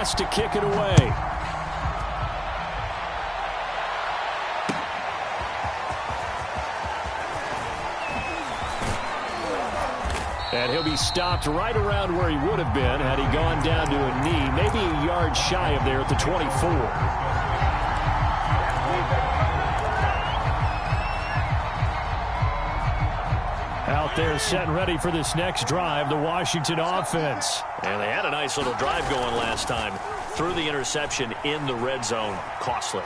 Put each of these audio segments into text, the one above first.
pass to kick it away. And he'll be stopped right around where he would have been had he gone down to a knee, maybe a yard shy of there at the 24. Out there set and ready for this next drive, the Washington offense. And they had a nice little drive going last time. Threw the interception in the red zone. Costly.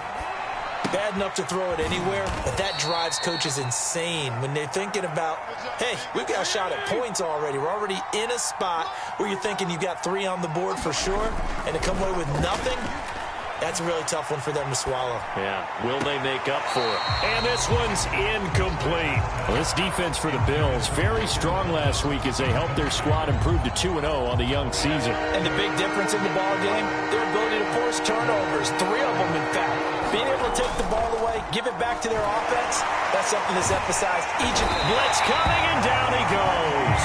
Bad enough to throw it anywhere, but that drives coaches insane when they're thinking about, hey, we've got a shot at points already. We're already in a spot where you're thinking you've got 3 on the board for sure, and to come away with nothing, that's a really tough one for them to swallow. Yeah, will they make up for it? And this one's incomplete. Well, this defense for the Bills, very strong last week as they helped their squad improve to 2-0 on the young season. And the big difference in the ball game, their ability to force turnovers, 3 of them in fact. Being able to take the ball away, give it back to their offense, that's something that's emphasized each of them. Blitz coming, and down he goes.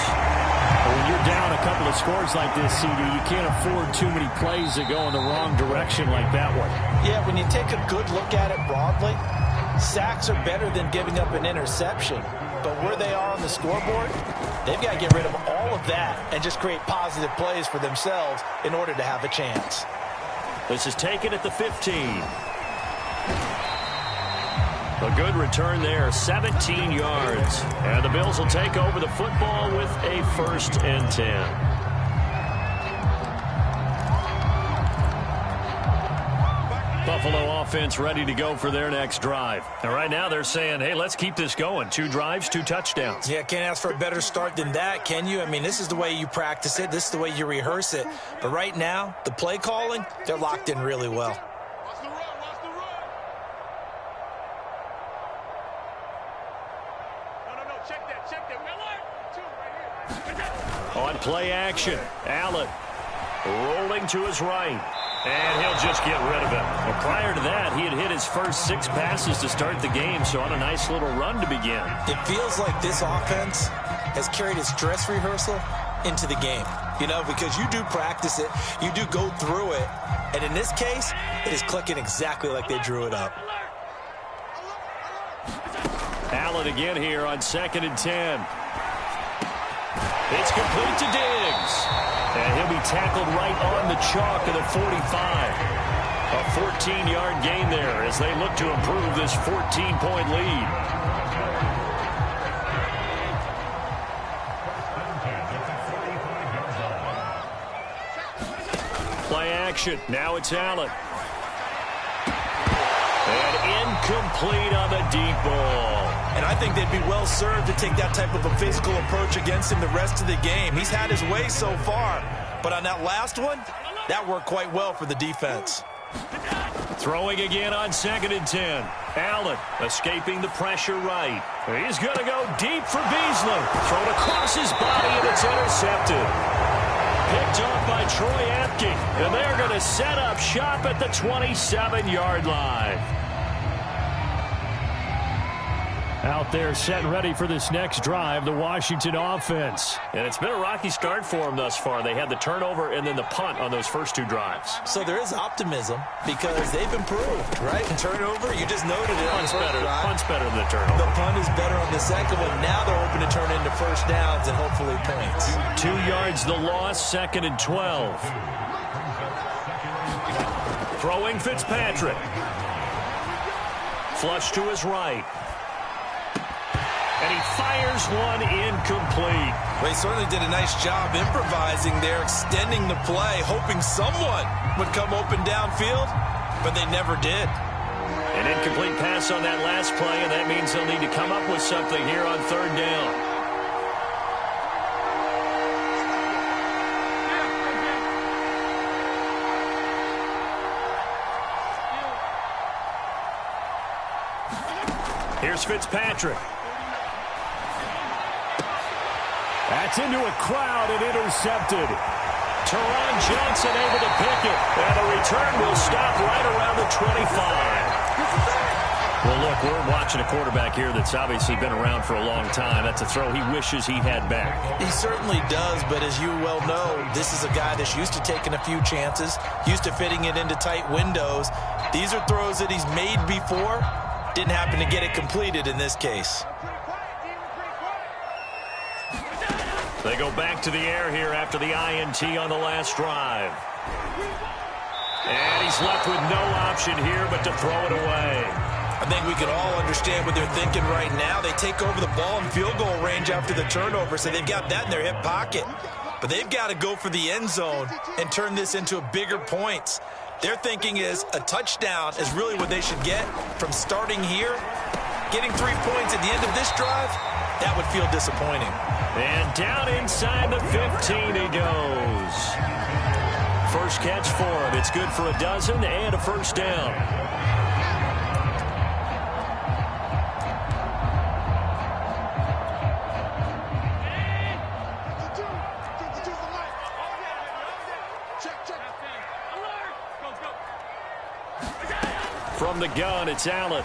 When you're down a couple of scores like this, CD, you can't afford too many plays that go in the wrong direction like that one. Yeah, when you take a good look at it broadly, sacks are better than giving up an interception. But where they are on the scoreboard, they've got to get rid of all of that and just create positive plays for themselves in order to have a chance. This is taken at the 15. A good return there, 17 yards. And the Bills will take over the football with a 1st and 10. Buffalo offense ready to go for their next drive. And right now they're saying, hey, let's keep this going. 2 drives, 2 touchdowns. Yeah, can't ask for a better start than that, can you? I mean, this is the way you practice it. This is the way you rehearse it. But right now, the play calling, they're locked in really well. On play action, Allen rolling to his right, and he'll just get rid of it. Well, prior to that, he had hit his first 6 passes to start the game, so on a nice little run to begin. It feels like this offense has carried its dress rehearsal into the game, you know, because you do practice it, you do go through it, and in this case, it is clicking exactly like they drew it up. Allen again here on 2nd and 10. It's complete to Diggs. And he'll be tackled right on the chalk of the 45. A 14-yard gain there as they look to improve this 14-point lead. Play action. Now it's Allen. And incomplete on the deep ball. And I think they'd be well served to take that type of a physical approach against him the rest of the game. He's had his way so far. But on that last one, that worked quite well for the defense. Throwing again on 2nd and 10. Allen escaping the pressure right. He's going to go deep for Beasley. Thrown across his body, and it's intercepted. Picked off by Troy Apke. And they're going to set up shop at the 27-yard line. Out there set and ready for this next drive, the Washington offense. And it's been a rocky start for them thus far. They had the turnover and then the punt on those first 2 drives. So there is optimism because they've improved, right? And turnover, you just noted it. Punt's better than the turnover. The punt is better on the second one. Now they're hoping to turn into first downs and hopefully points. 2 yards the loss, 2nd and 12. Throwing Fitzpatrick. Flush to his right. And he fires one incomplete. Well, he certainly did a nice job improvising there, extending the play, hoping someone would come open downfield, but they never did. An incomplete pass on that last play, and that means they'll need to come up with something here on 3rd down. Here's Fitzpatrick. That's into a crowd and intercepted. Teron Johnson able to pick it. And the return will stop right around the 25. Well, look, we're watching a quarterback here that's obviously been around for a long time. That's a throw he wishes he had back. He certainly does, but as you well know, this is a guy that's used to taking a few chances, used to fitting it into tight windows. These are throws that he's made before. Didn't happen to get it completed in this case. They go back to the air here after the INT on the last drive. And he's left with no option here but to throw it away. I think we can all understand what they're thinking right now. They take over the ball in field goal range after the turnover, so they've got that in their hip pocket. But they've got to go for the end zone and turn this into a bigger points. Their thinking is a touchdown is really what they should get from starting here. Getting 3 points at the end of this drive, that would feel disappointing. And down inside the 15 he goes. First catch for him. It's good for a dozen and a first down. From the gun, it's Allen.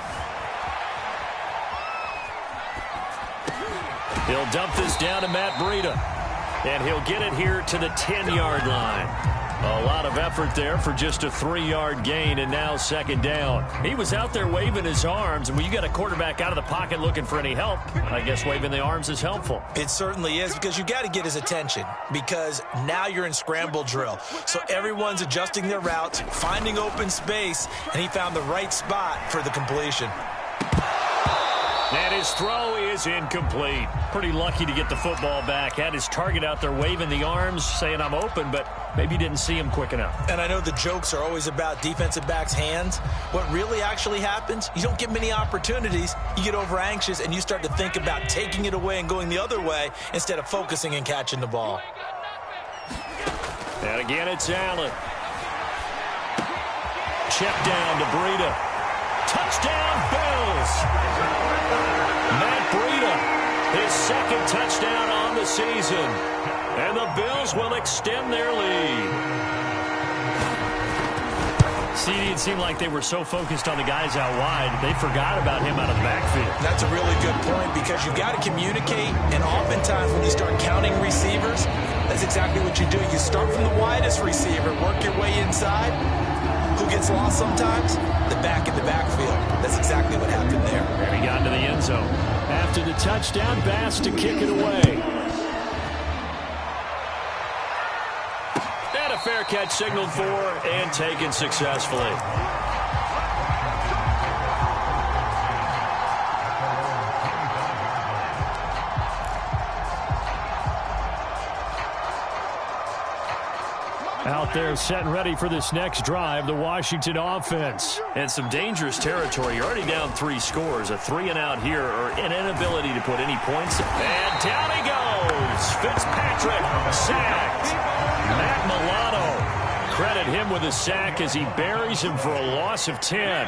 He'll dump this down to Matt Breida. And he'll get it here to the 10-yard line. A lot of effort there for just a 3-yard gain, and now second down. He was out there waving his arms, and when you got a quarterback out of the pocket looking for any help, I guess waving the arms is helpful. It certainly is, because you got to get his attention, because now you're in scramble drill. So everyone's adjusting their routes, finding open space, and he found the right spot for the completion. And his throw is incomplete. Pretty lucky to get the football back. Had his target out there waving the arms, saying I'm open, but maybe didn't see him quick enough. And I know the jokes are always about defensive backs' hands. What really actually happens, you don't get many opportunities. You get over anxious, and you start to think about taking it away and going the other way instead of focusing and catching the ball. And again, it's Allen. Check down to Breida. Touchdown, Bills! Matt Breida, his second touchdown on the season. And the Bills will extend their lead. See, it seemed like they were so focused on the guys out wide, they forgot about him out of the backfield. That's a really good point, because you've got to communicate, and oftentimes when you start counting receivers, that's exactly what you do. You start from the widest receiver, work your way inside. Who gets lost sometimes? The back in the backfield. That's exactly what happened there. And he got into the end zone. After the touchdown, Bass to kick it away. And a fair catch signaled for and taken successfully. Out there set and ready for this next drive, the Washington offense. And some dangerous territory. You're already down 3 scores. A 3-and-out here, or an inability to put any points. And down he goes. Fitzpatrick sacked. Matt Milano. Credit him with a sack as he buries him for a loss of 10.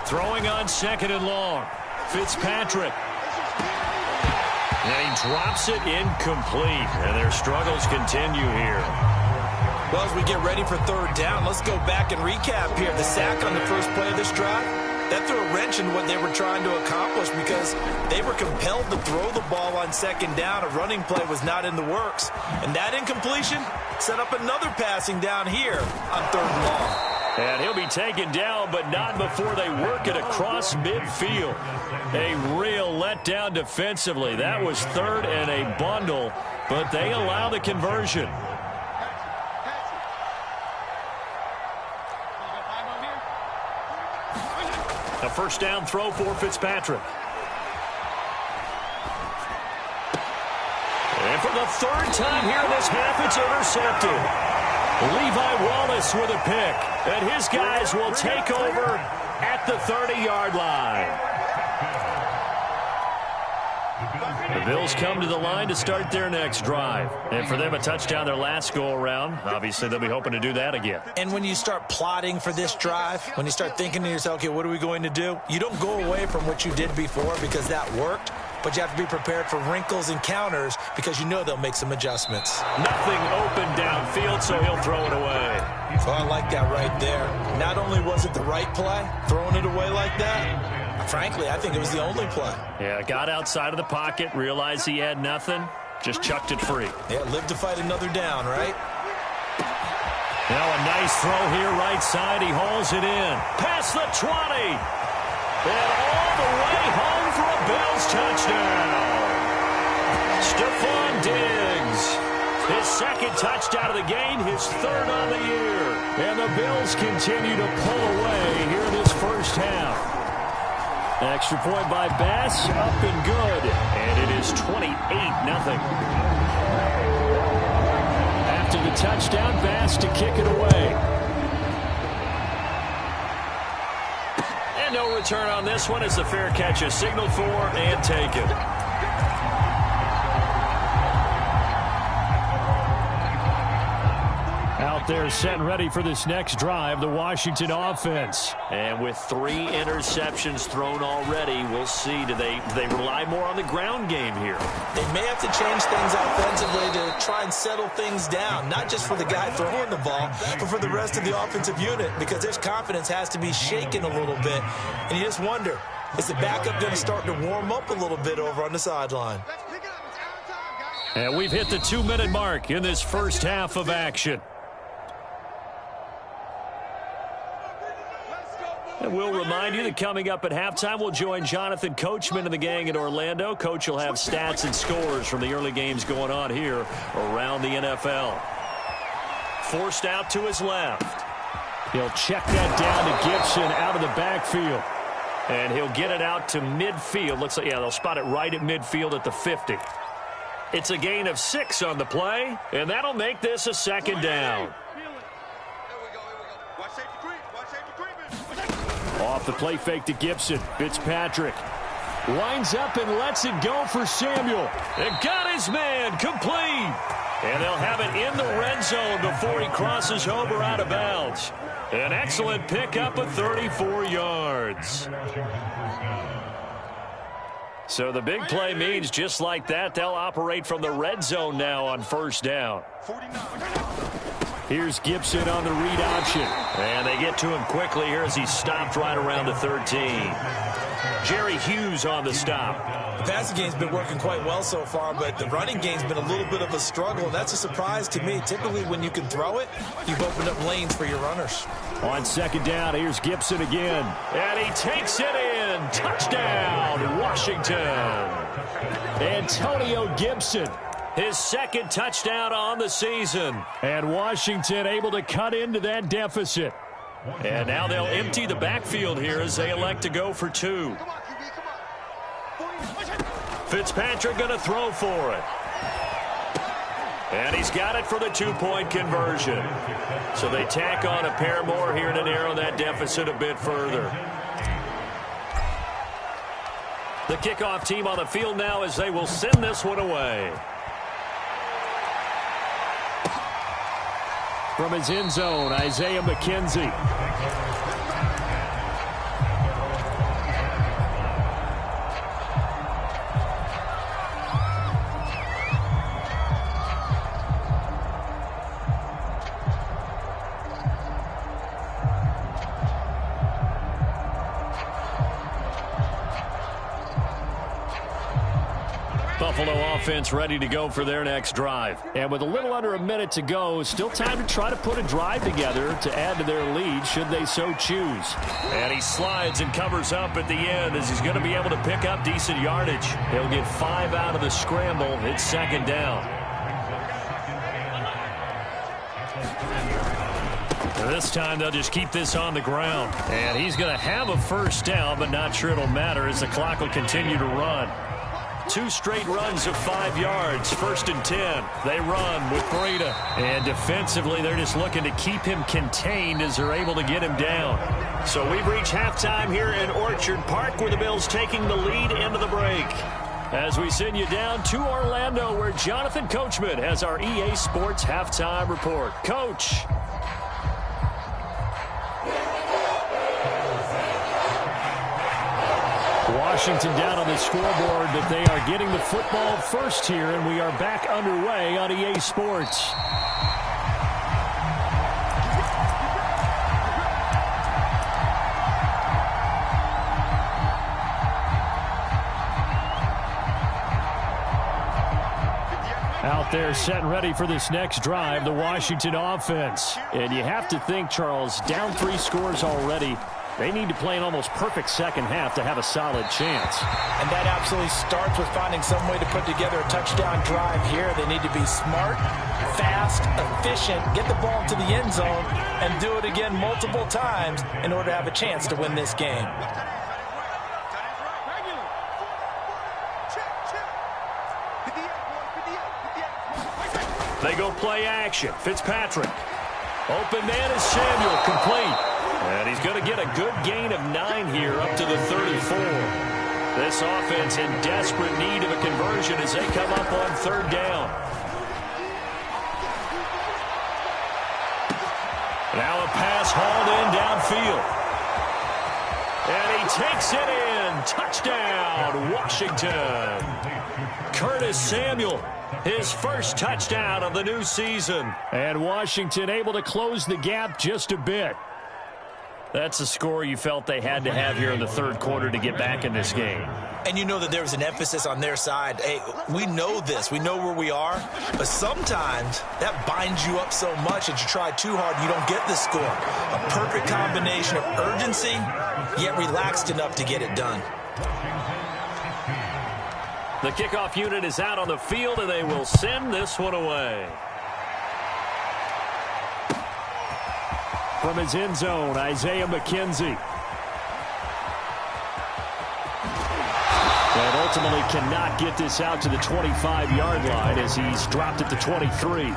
Throwing on second and long. Fitzpatrick. And he drops it incomplete. And their struggles continue here. Well, as we get ready for third down, let's go back and recap here. The sack on the first play of this drive, that threw a wrench in what they were trying to accomplish, because they were compelled to throw the ball on second down. A running play was not in the works. And that incompletion set up another passing down here on third and long. And he'll be taken down, but not before they work it across midfield. A real letdown defensively. That was third and a bundle, but they allow the conversion. A first down throw for Fitzpatrick. And for the third time here in this half, it's intercepted. Levi Wallace with a pick, and his guys will take over at the 30-yard line. The Bills come to the line to start their next drive. And for them, a touchdown their last go-around. Obviously, they'll be hoping to do that again. And when you start plotting for this drive, when you start thinking to yourself, okay, what are we going to do? You don't go away from what you did before because that worked. but you have to be prepared for wrinkles and counters because you know they'll make some adjustments. Nothing open downfield, so he'll throw it away. So I like that right there. Not only was it the right play, throwing it away like that, frankly, I think it was the only play. Yeah, got outside of the pocket, realized he had nothing, just chucked it free. Yeah, live to fight another down, right? Now a nice throw here, right side. He hauls it in. Past the 20. And all the way home for a Bills touchdown. Stephon Diggs. His second touchdown of the game, his third on the year. And the Bills continue to pull away here in this first half. Extra point by Bass, up and good. And it is 28-0. After the touchdown, Bass to kick it away. And no return on this one as the fair catch is signaled for and taken. Out there set and ready for this next drive, the Washington offense. And with 3 interceptions thrown already, we'll see. Do they rely more on the ground game here? They may have to change things offensively to try and settle things down, not just for the guy throwing the ball, but for the rest of the offensive unit, because their confidence has to be shaken a little bit. And you just wonder, is the backup going to start to warm up a little bit over on the sideline? And we've hit the 2-minute mark in this first half of action. And we'll remind you that coming up at halftime, we'll join Jonathan Coachman and the gang in Orlando. Coach will have stats and scores from the early games going on here around the NFL. Forced out to his left. He'll check that down to Gibson out of the backfield. And he'll get it out to midfield. Looks like, yeah, they'll spot it right at midfield at the 50. It's a gain of 6 on the play, and that'll make this a second down. Off the play fake to Gibson. Fitzpatrick winds up and lets it go for Samuel. And got his man complete. And they'll have it in the red zone before he crosses over out of bounds. An excellent pickup of 34 yards. So the big play means just like that, they'll operate from the red zone now on first down. Here's Gibson on the read option. And they get to him quickly here as he's stopped right around the 13. Jerry Hughes on the stop. The passing game's been working quite well so far, but the running game's been a little bit of a struggle, and that's a surprise to me. Typically, when you can throw it, you've opened up lanes for your runners. On second down, here's Gibson again. And he takes it in. Touchdown, Washington. Antonio Gibson. His second touchdown on the season. And Washington able to cut into that deficit. And now they'll empty the backfield here as they elect to go for 2. Fitzpatrick going to throw for it. And he's got it for the 2-point conversion. So they tack on a pair more here to narrow that deficit a bit further. The kickoff team on the field now as they will send this one away. From his end zone, Isaiah McKenzie. Buffalo offense ready to go for their next drive. And with a little under a minute to go, still time to try to put a drive together to add to their lead should they so choose. And he slides and covers up at the end as he's going to be able to pick up decent yardage. He'll get 5 out of the scramble. It's second down. This time they'll just keep this on the ground. And he's going to have a first down, but not sure it'll matter as the clock will continue to run. 2 straight runs of 5 yards. 1st and 10. They run with Breida. And defensively, they're just looking to keep him contained as they're able to get him down. So we've reached halftime here in Orchard Park where the Bills taking the lead into the break. As we send you down to Orlando where Jonathan Coachman has our EA Sports halftime report. Coach. Washington down on the scoreboard, but they are getting the football first here, and we are back underway on EA Sports. Out there set and ready for this next drive, the Washington offense. And you have to think, Charles, down 3 scores already. They need to play an almost perfect second half to have a solid chance. And that absolutely starts with finding some way to put together a touchdown drive here. They need to be smart, fast, efficient, get the ball to the end zone, and do it again multiple times in order to have a chance to win this game. They go play action. Fitzpatrick. Open man is Samuel, complete. And he's going to get a good gain of 9 here up to the 34. This offense in desperate need of a conversion as they come up on 3rd down. Now a pass hauled in downfield. And he takes it in. Touchdown, Washington. Curtis Samuel. His first touchdown of the new season. And Washington able to close the gap just a bit. That's a score you felt they had to have here in the 3rd quarter to get back in this game. And you know that there was an emphasis on their side. Hey, we know this. We know where we are. But sometimes that binds you up so much that you try too hard, you don't get the score. A perfect combination of urgency, yet relaxed enough to get it done. The kickoff unit is out on the field, and they will send this one away. From his end zone, Isaiah McKenzie. And ultimately cannot get this out to the 25-yard line as he's dropped it to 23.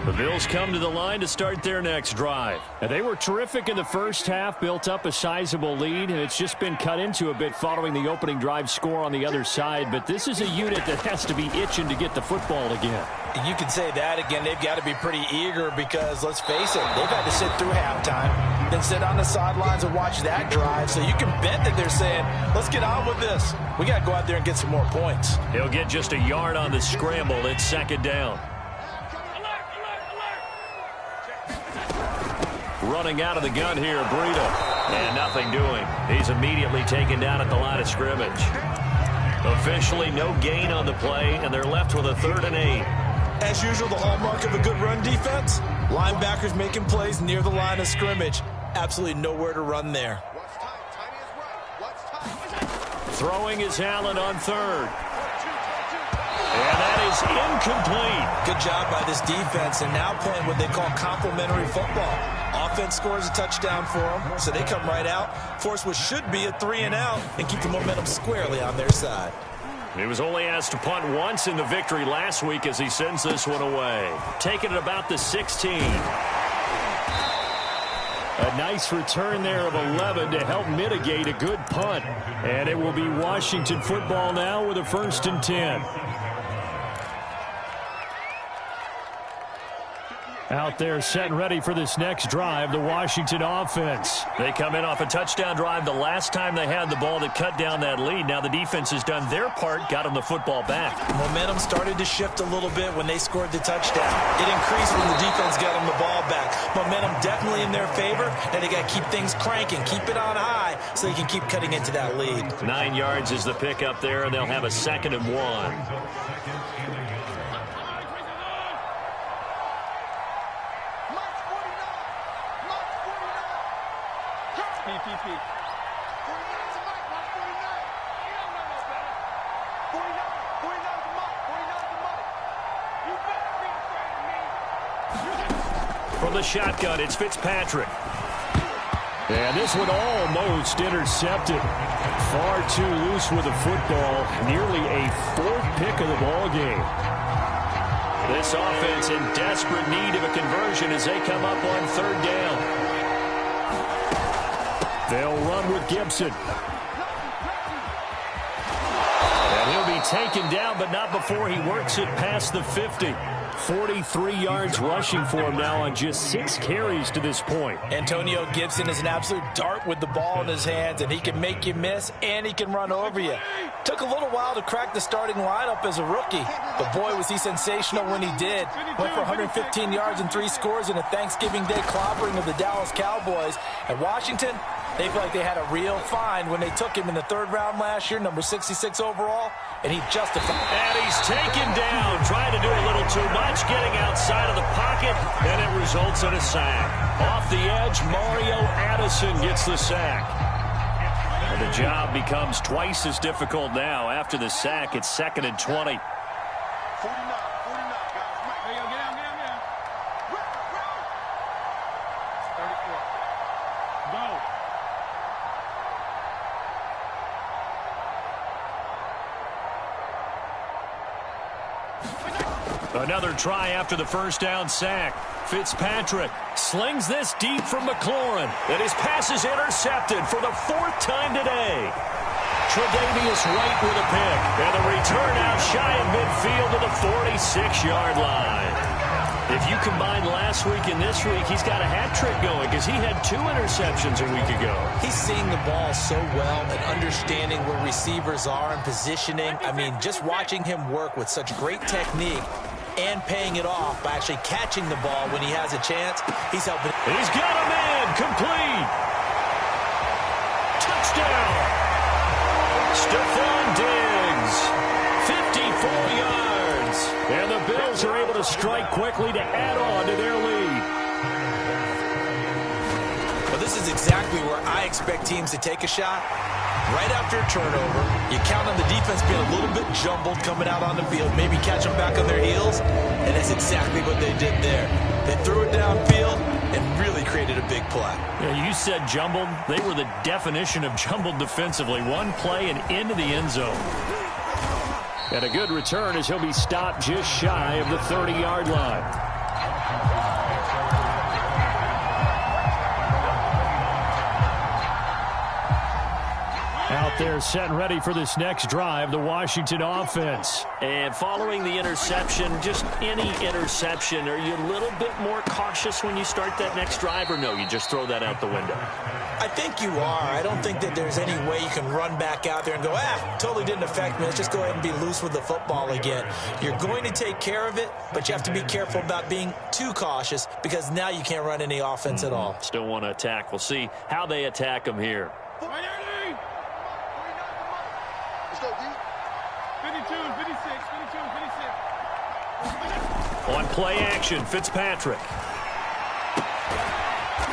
The Bills come to the line to start their next drive. And they were terrific in the first half, built up a sizable lead, and it's just been cut into a bit following the opening drive score on the other side. But this is a unit that has to be itching to get the football again. You can say that again. They've got to be pretty eager because, let's face it, they've had to sit through halftime, then sit on the sidelines and watch that drive. So you can bet that they're saying, let's get on with this. We got to go out there and get some more points. He'll get just a yard on the scramble. It's 2nd down. Running out of the gun here, Breida. And nothing doing. He's immediately taken down at the line of scrimmage. Officially no gain on the play, and they're left with a 3rd and 8. As usual, the hallmark of a good run defense, linebackers making plays near the line of scrimmage. Absolutely nowhere to run there. Throwing is Allen on 3rd. And that is incomplete. Good job by this defense, and now playing what they call complementary football. Offense scores a touchdown for them, so they come right out, force what should be a 3-and-out, and keep the momentum squarely on their side. He was only asked to punt once in the victory last week as he sends this one away. Taking it about the 16. A nice return there of 11 to help mitigate a good punt. And it will be Washington football now with a 1st and 10. Out there set and ready for this next drive, the Washington offense. They come in off a touchdown drive the last time they had the ball that cut down that lead. Now the defense has done their part, got them the football back. Momentum started to shift a little bit when they scored the touchdown. It increased when the defense got them the ball back. Momentum definitely in their favor. Now they got to keep things cranking, keep it on high so they can keep cutting into that lead. 9 yards is the pickup there, and they'll have a 2nd and 1. From the shotgun, it's Fitzpatrick. And this one almost intercepted. Far too loose with the football. Nearly a 4th pick of the ball game. This offense in desperate need of a conversion as they come up on 3rd down. They'll run with Gibson. And he'll be taken down, but not before he works it past the 50. 43 yards rushing for him now on just 6 carries to this point. Antonio Gibson is an absolute dart with the ball in his hands, and he can make you miss, and he can run over you. Took a little while to crack the starting lineup as a rookie, but boy, was he sensational when he did. Went for 115 yards and 3 scores in a Thanksgiving Day clobbering of the Dallas Cowboys. At Washington, they feel like they had a real find when they took him in the 3rd round last year, number 66 overall, and he justified. And he's taken down, trying to do a little too much, getting outside of the pocket, and it results in a sack. Off the edge, Mario Addison gets the sack. And the job becomes twice as difficult now. After the sack, it's 2nd and 20. Another try after the first down sack. Fitzpatrick slings this deep from McLaurin. And his pass is intercepted for the 4th time today. Tre'Davious White with a pick. And the return out shy of midfield to the 46-yard line. If you combine last week and this week, he's got a hat trick going because he had 2 interceptions a week ago. He's seeing the ball so well and understanding where receivers are and positioning. I mean, just watching him work with such great technique and paying it off by actually catching the ball when he has a chance, he's helping. He's got a man, complete. Touchdown. Stephon Diggs, 54 yards. And the Bills are able to strike quickly to add on to their lead. Well, this is exactly where I expect teams to take a shot. Right after a turnover, you count on the defense being a little bit jumbled coming out on the field, maybe catch them back on their heels, and that's exactly what they did there. They threw it downfield and really created a big play. Yeah, you said jumbled. They were the definition of jumbled defensively. One play and into the end zone. And a good return as he'll be stopped just shy of the 30-yard line. Out there set and ready for this next drive, the Washington offense. And following the interception, just any interception, are you a little bit more cautious when you start that next drive, or no, you just throw that out the window? I think you are. I don't think that there's any way you can run back out there and go, totally didn't affect me. Let's just go ahead and be loose with the football again. You're going to take care of it, but you have to be careful about being too cautious because now you can't run any offense at all. Still want to attack. We'll see how they attack them here. On play action, Fitzpatrick.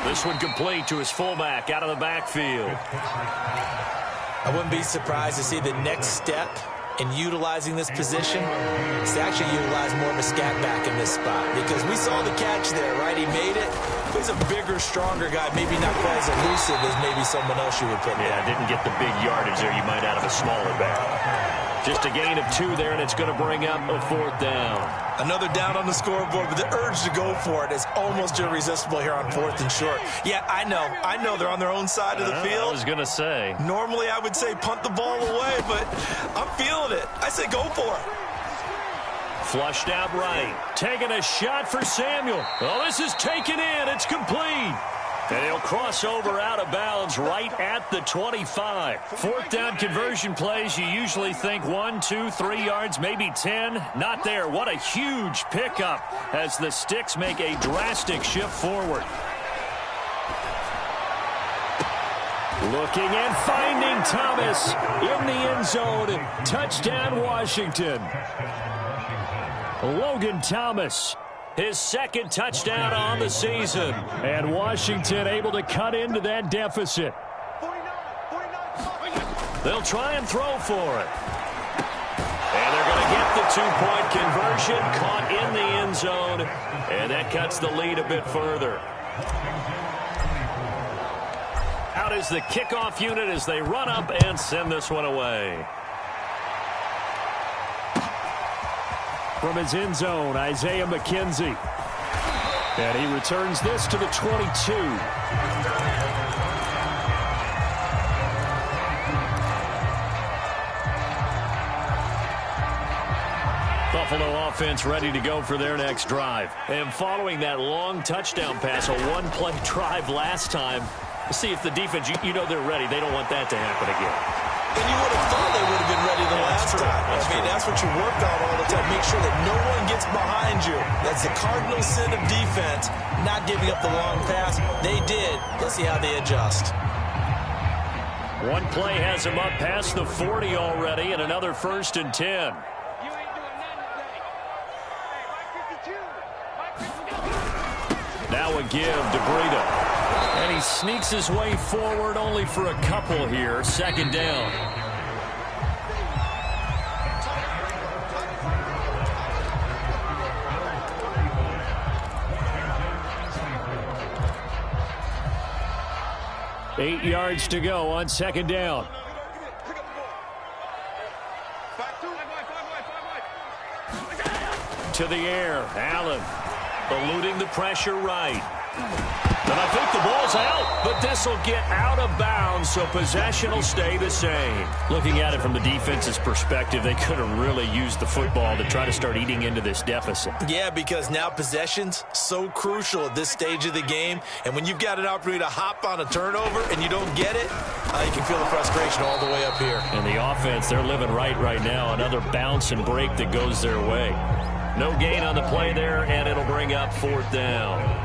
This one complete to his fullback out of the backfield. I wouldn't be surprised to see the next step in utilizing this position is to actually utilize more of a scat back in this spot because we saw the catch there, right? He made it. He's a bigger, stronger guy, maybe not quite as elusive as maybe someone else you would put in. Yeah, didn't get the big yardage there you might out of a smaller back. Just a gain of 2 there, and it's going to bring up a 4th down. Another down on the scoreboard, but the urge to go for it is almost irresistible here on 4th and short. Yeah, I know they're on their own side of the field. I was going to say. Normally I would say punt the ball away, but I'm feeling it. I say go for it. Flushed out right. Taking a shot for Samuel. Oh, this is taken in. It's complete. And he'll cross over out of bounds right at the 25. 4th down conversion plays, you usually think 1, 2, 3 yards, maybe 10. Not there. What a huge pickup as the Sticks make a drastic shift forward. Looking and finding Thomas in the end zone. Touchdown, Washington. Logan Thomas, his 2nd touchdown on the season. And Washington able to cut into that deficit. They'll try and throw for it. And they're going to get the 2-point conversion, caught in the end zone, and that cuts the lead a bit further. Out is the kickoff unit as they run up and send this one away. From his end zone, Isaiah McKenzie. And he returns this to the 22. The Buffalo offense ready to go for their next drive. And following that long touchdown pass, a one-play drive last time, see if the defense, you know they're ready. They don't want that to happen again. And you would have thought they would have been ready the last time. That's what you work on all the time. Make sure that no one gets behind you. That's the cardinal sin of defense, not giving up the long pass. They did. Let's see how they adjust. One play has him up past the 40 already, and another 1st and 10. Now a give to Breida. And he sneaks his way forward only for a couple here. 2nd down. Eight yards to go on 2nd down. To the air. Allen eluding the pressure right. And I think the ball's out, but this will get out of bounds, so possession will stay the same. Looking at it from the defense's perspective, they could have really used the football to try to start eating into this deficit. Yeah, because now possession's so crucial at this stage of the game, and when you've got an opportunity to hop on a turnover and you don't get it, you can feel the frustration all the way up here. And the offense, they're living right now. Another bounce and break that goes their way. No gain on the play there, and it'll bring up 4th down.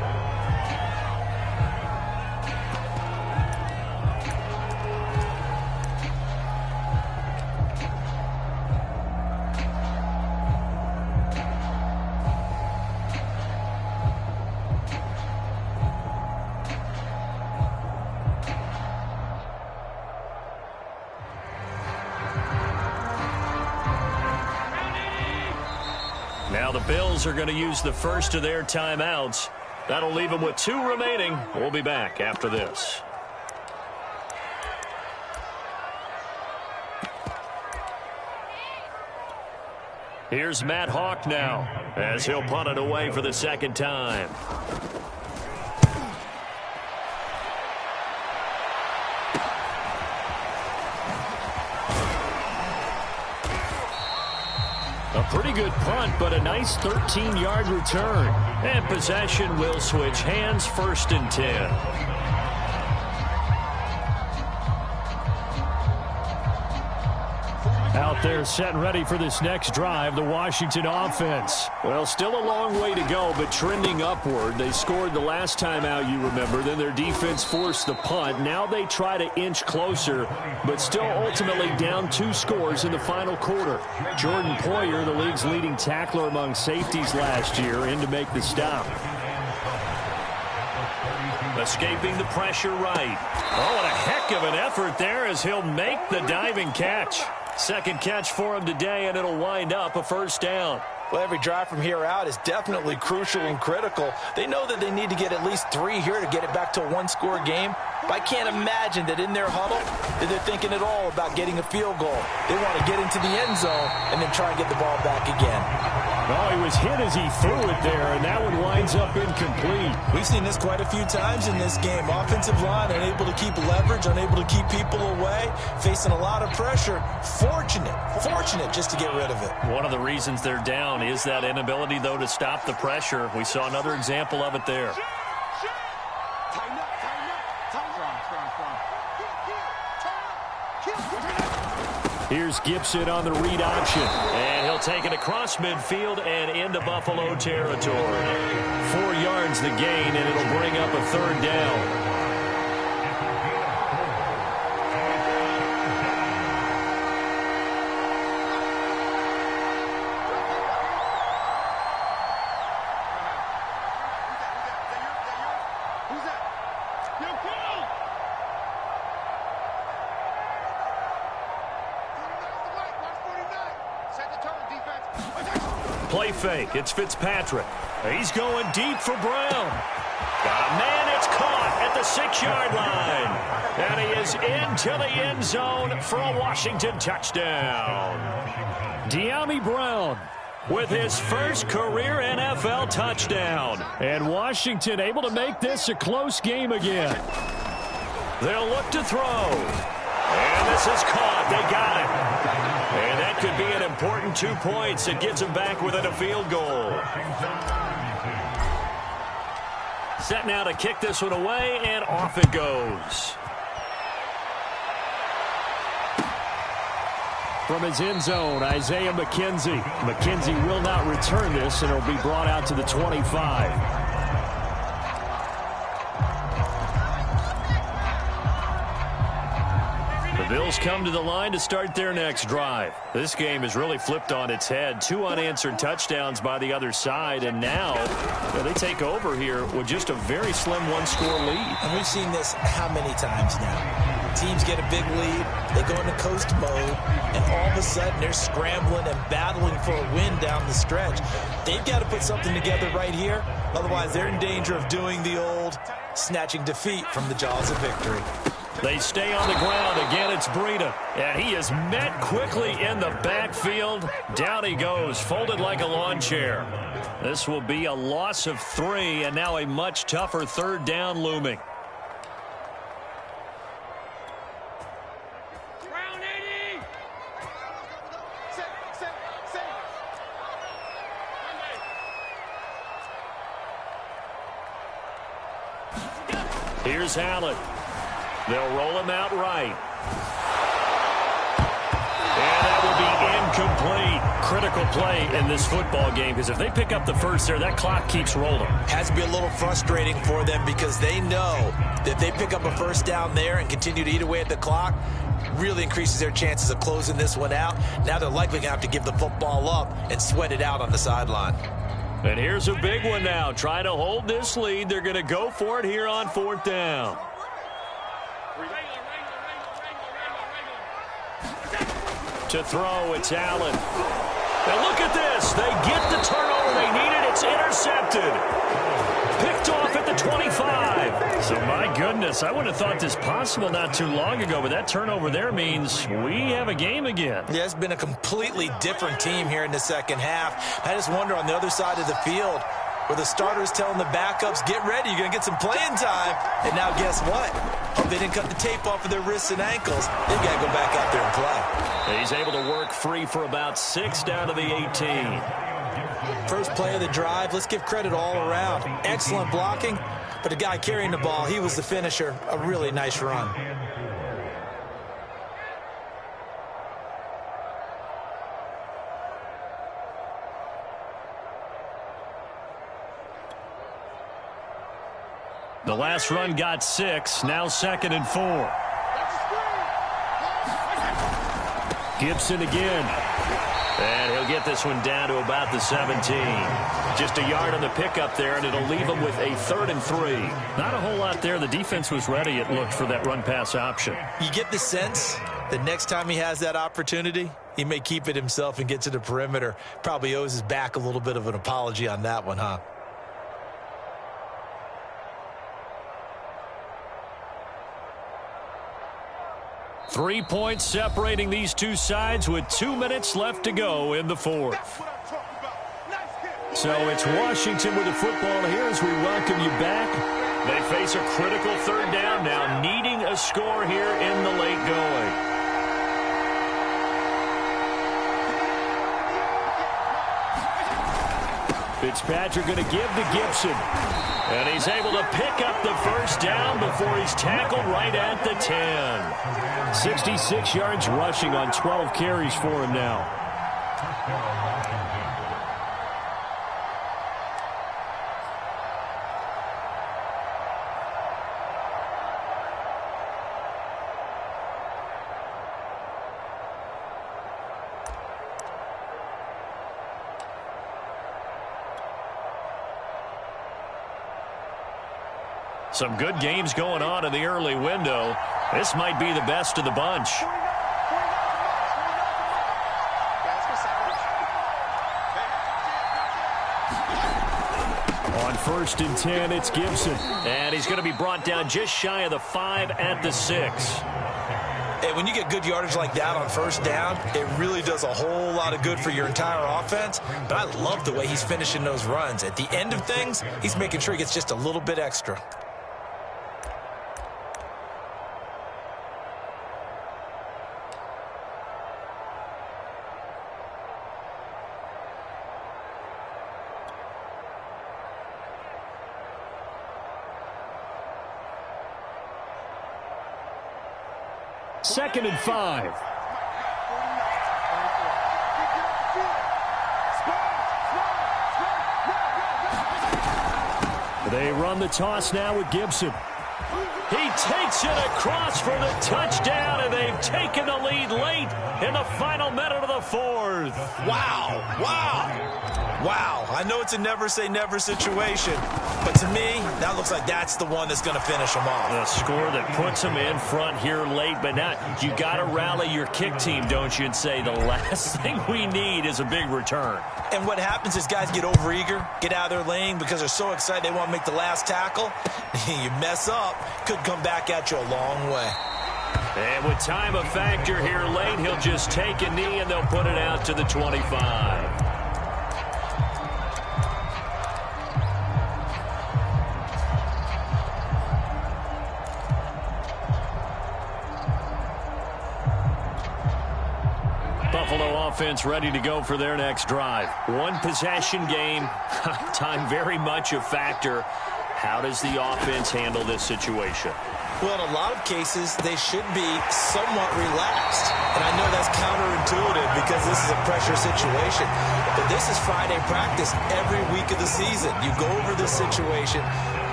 Now the Bills are going to use the first of their timeouts. That'll leave them with 2 remaining. We'll be back after this. Here's Matt Hawk now as he'll punt it away for the 2nd time. A pretty good punt, but a nice 13-yard return. And possession will switch hands. 1st and 10. Out there set and ready for this next drive, the Washington offense. Well, still a long way to go, but trending upward. They scored the last time out, you remember. Then their defense forced the punt. Now they try to inch closer, but still ultimately down 2 scores in the final quarter. Jordan Poyer, the league's leading tackler among safeties last year, in to make the stop. Escaping the pressure right. Oh, what a heck of an effort there as he'll make the diving catch. 2nd catch for him today, and it'll wind up a 1st down. Well, every drive from here out is definitely crucial and critical. They know that they need to get at least 3 here to get it back to a 1-score game. But I can't imagine that in their huddle that they're thinking at all about getting a field goal. They want to get into the end zone and then try and get the ball back again. Oh, he was hit as he threw it there, and that one winds up incomplete. We've seen this quite a few times in this game. Offensive line unable to keep leverage, unable to keep people away, facing a lot of pressure. Fortunate just to get rid of it. One of the reasons they're down is that inability, though, to stop the pressure. We saw another example of it there. Here's Gibson on the read option. And he'll take it across midfield and into Buffalo territory. 4 yards the gain, and it'll bring up a 3rd down. Play fake. It's Fitzpatrick. He's going deep for Brown. Got a man. It's caught at the 6-yard line. And he is into the end zone for a Washington touchdown. Dyami Brown with his first career NFL touchdown. And Washington able to make this a close game again. They'll look to throw. And this is caught. They got it. And that could be an important 2 points. It gets them back within a field goal. Set now to kick this one away, and off it goes. From his end zone, Isaiah McKenzie. McKenzie will not return this, and it'll be brought out to the 25. The Bills come to the line to start their next drive. This game has really flipped on its head. 2 unanswered touchdowns by the other side, and now they take over here with just a very slim one-score lead. And we've seen this how many times now? Teams get a big lead, they go into coast mode, and all of a sudden they're scrambling and battling for a win down the stretch. They've got to put something together right here, otherwise they're in danger of doing the old snatching defeat from the jaws of victory. They stay on the ground. Again, it's Breida. And he is met quickly in the backfield. Down he goes, folded like a lawn chair. This will be a loss of 3, and now a much tougher 3rd down looming. Here's Allen. They'll roll him out right. And that will be incomplete. Critical play in this football game, because if they pick up the first there, that clock keeps rolling. Has to be a little frustrating for them because they know that if they pick up a first down there and continue to eat away at the clock, really increases their chances of closing this one out. Now they're likely going to have to give the football up and sweat it out on the sideline. And here's a big one now. Trying to hold this lead. They're going to go for it here on 4th down. To throw, it's Allen. Now look at this. They get the turnover they needed. It's intercepted. Picked off at the 25. So my goodness, I wouldn't have thought this possible not too long ago, but that turnover there means we have a game again. Yeah, it's been a completely different team here in the second half. I just wonder on the other side of the field, where the starters telling the backups, get ready, you're going to get some playing time. And now guess what? Oh, they didn't cut the tape off of their wrists and ankles. They've got to go back out there and play. He's able to work free for about 6 down to the 18. First play of the drive, let's give credit all around. Excellent blocking, but the guy carrying the ball, he was the finisher. A really nice run. The last run got 6, now 2nd and 4. Gibson again. And he'll get this one down to about the 17. Just a yard on the pickup there, and it'll leave him with a 3rd and 3. Not a whole lot there. The defense was ready, it looked, for that run-pass option. You get the sense that next time he has that opportunity, he may keep it himself and get to the perimeter. Probably owes his back a little bit of an apology on that one, huh? Three points separating these two sides with 2 minutes left to go in the 4th. So it's Washington with the football here as we welcome you back. They face a critical 3rd down now, needing a score here in the late going. Fitzpatrick going to give to Gibson. And he's able to pick up the 1st down before he's tackled right at the 10. 66 yards rushing on 12 carries for him now. Some good games going on in the early window. This might be the best of the bunch. On 1st and 10, it's Gibson. And he's going to be brought down just shy of the 5 at the 6. Hey, when you get good yardage like that on 1st down, it really does a whole lot of good for your entire offense. But I love the way he's finishing those runs. At the end of things, he's making sure he gets just a little bit extra. 2nd and 5. They run the toss now with Gibson. He takes it across for the touchdown, and they've taken the lead late in the final minute of the fourth. Wow. I know it's a never-say-never situation, but to me, that looks like that's the one that's going to finish them off. A score that puts them in front here late, but now you got to rally your kick team, don't you, and say the last thing we need is a big return. And what happens is guys get overeager, get out of their lane because they're so excited they want to make the last tackle. You mess up, could come back at you a long way. And with time a factor here late, he'll just take a knee and they'll put it out to the 25. Buffalo offense ready to go for their next drive. One possession game, time very much a factor. How does the offense handle this situation? Well, in a lot of cases, they should be somewhat relaxed. And I know that's counterintuitive because this is a pressure situation. But this is Friday practice every week of the season. You go over this situation,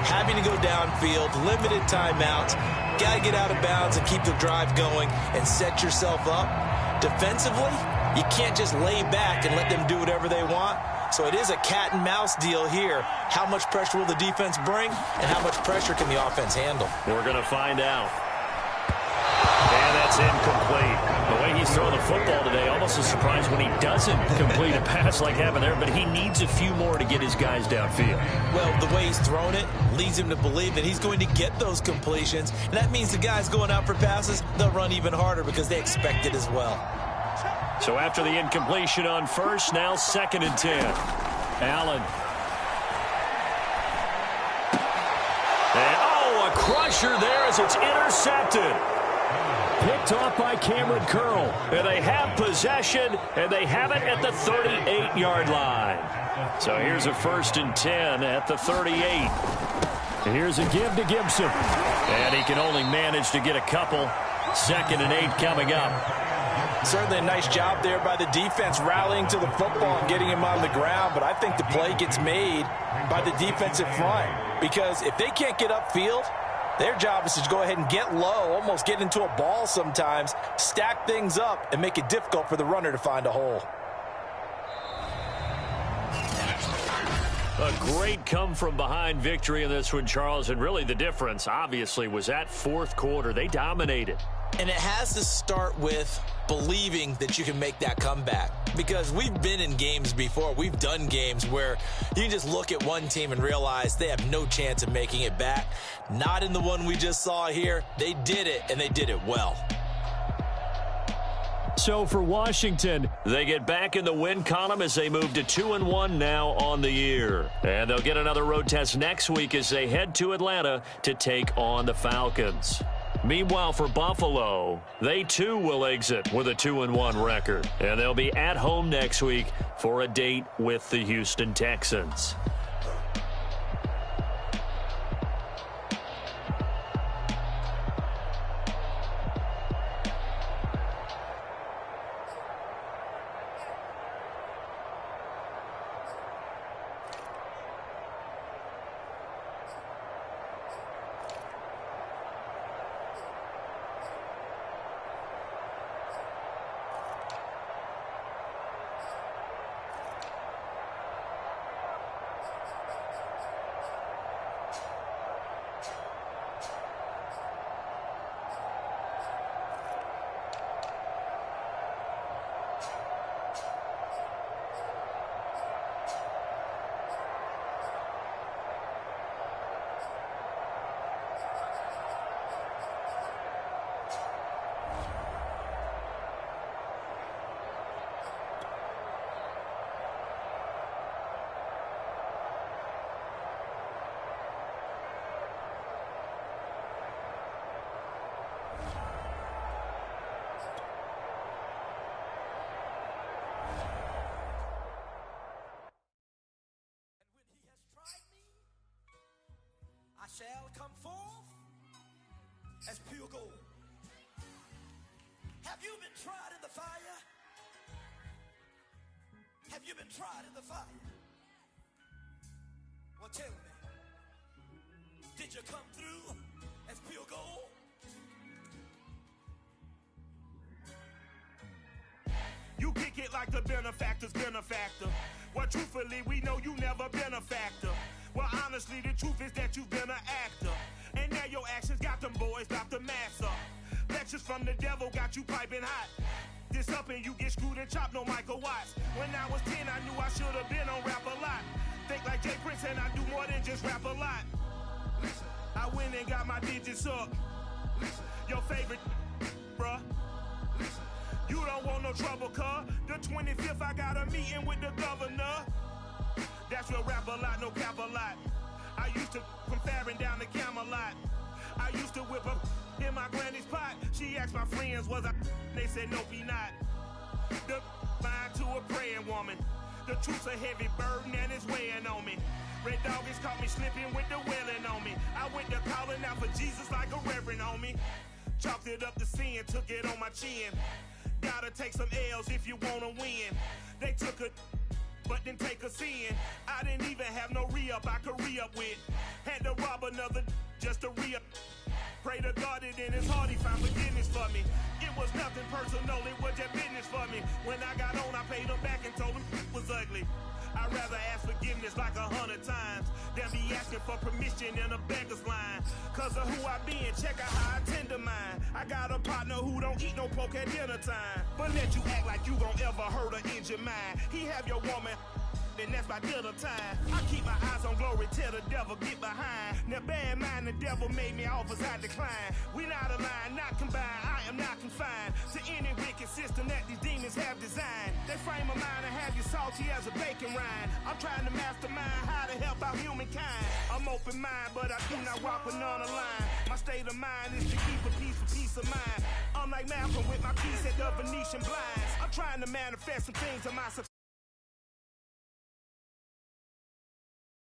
having to go downfield, limited timeouts, got to get out of bounds and keep the drive going and set yourself up. Defensively, you can't just lay back and let them do whatever they want. So it is a cat and mouse deal here. How much pressure will the defense bring, and how much pressure can the offense handle? We're going to find out. And that's incomplete. The way he's throwing the football today, almost a surprise when he doesn't complete a pass like happened there, but he needs a few more to get his guys downfield. Well, the way he's thrown it leads him to believe that he's going to get those completions, and that means the guys going out for passes, they'll run even harder because they expect it as well. So after the incompletion on first, now 2nd and 10. Allen. And, a crusher there as it's intercepted. Picked off by Cameron Curl. And they have possession, and they have it at the 38-yard line. So here's a 1st and 10 at the 38. And here's a give to Gibson. And he can only manage to get a couple. 2nd and 8 coming up. Certainly a nice job there by the defense rallying to the football and getting him on the ground, but I think the play gets made by the defensive front because if they can't get upfield, their job is to go ahead and get low, almost get into a ball sometimes, stack things up, and make it difficult for the runner to find a hole. A great come-from-behind victory in this one, Charles, and really the difference, obviously, was that fourth quarter. They dominated. And it has to start with believing that you can make that comeback. Because we've been in games before. We've done games where you just look at one team and realize they have no chance of making it back. Not in the one we just saw here. They did it, and they did it well. So for Washington, they get back in the win column as they move to 2-1 now on the year. And they'll get another road test next week as they head to Atlanta to take on the Falcons. Meanwhile, for Buffalo, they too will exit with a 2-1 record. And they'll be at home next week for a date with the Houston Texans. Shall come forth as pure gold. Have you been tried in the fire? Have you been tried in the fire? Well, tell me, did you come through as pure gold? You kick it like the benefactor's benefactor. Well, truthfully, we know you never been a factor. Well, honestly, the truth is that you've been an actor. And now your actions got them boys dropped the mask up. Lectures from the devil got you piping hot. This up and you get screwed and chopped, no Michael Watts. When I was 10, I knew I should have been on Rap a Lot. Think like Jay Prince and I do more than just rap a lot. I went and got my digits up. Your favorite, bruh. You don't want no trouble, cuz. The 25th, I got a meeting with the governor. That's real rap a lot, no cap a lot. I used to from Farron down to Camelot. I used to whip up in my granny's pot. She asked my friends, was I? They said, nope, he not. The line to a praying woman. The truth's a heavy burden and it's weighing on me. Red Doggies caught me slipping with the wailing on me. I went to calling out for Jesus like a reverend on me. Chalked it up to sin, took it on my chin. Gotta take some L's if you wanna win. They took a but didn't take us in. I didn't even have no re-up I could re-up with. Had to rob another just to re-up. Pray to God that in his heart he found forgiveness for me. It was nothing personal, it was just business for me. When I got on, I paid him back and told him it was ugly. I'd rather ask forgiveness like 100 times than be asking for permission in a beggar's line. Cause of who I been, check out how I tend to mine. I got a partner who don't eat no pork at dinner time, but let you act like you gon' ever hurt or injure mine. He have your woman, and that's by dinner time. I keep my eyes on glory till the devil get behind. Now bear in mind the devil made me offers I decline. We not aligned, not combined, I am not confined to any wicked system that these demons have designed. They frame a mind and have you salty as a bacon rind. I'm trying to mastermind how to help out humankind. I'm open mind, but I do not walk with none line. My state of mind is to keep a peace of mind. Unlike Malcolm with my piece at the Venetian blinds. I'm trying to manifest some things in my